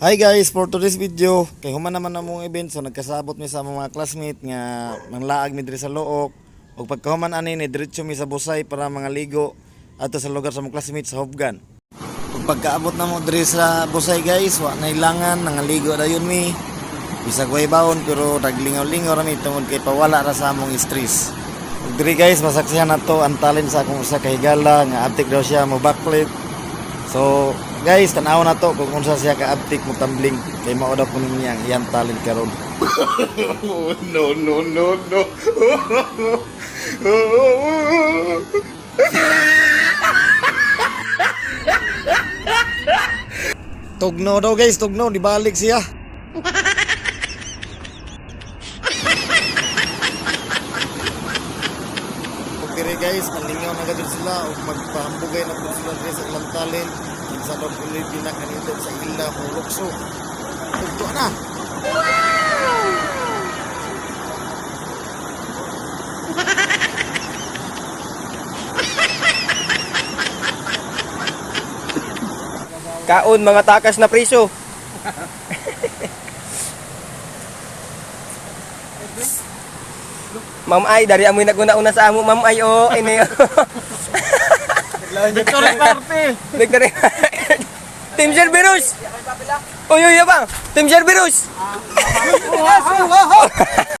Hi guys, for today's video, kay human naman na mong event, so nagkasabot mi sa mga classmate nga manglaag mi diri sa Look. Ug pagkahuman ani ni diretso mi sa Busay para mga ligo ato sa lugar sa mga classmate sa Hobgan. Ug pagkaabot na mo diri sa Busay guys, wa na ilangan nangaligo dayon mi. Bisag way baon pero naglingaw-lingaw ra mi tungod kay pawala ra sa among stress. Ug diri guys, masaksihan nato ang talent sa akong usa ka higala nga atik daw siya mo backflip. So guys, tanaw na to kung unsa siya ka-abtik mo tumbling kay mao daw kunin niya ang iyang talent karon. No, no, no, no. Tugno daw guys, tugno, dibalik siya. Okay guys, malingaw na gadto sila ug magpahambugay na pud sila diri sa ilang talent. Kinsa daw puli pinakanitot sa ila mo lukso. Tugto na. Kaon mga takas na priso. Ma'am ay dari amoy naguna-una sa amo ma'am ay oh ini. Victory party. Victory. Team Cerberus. Oy oy bang. Team Cerberus.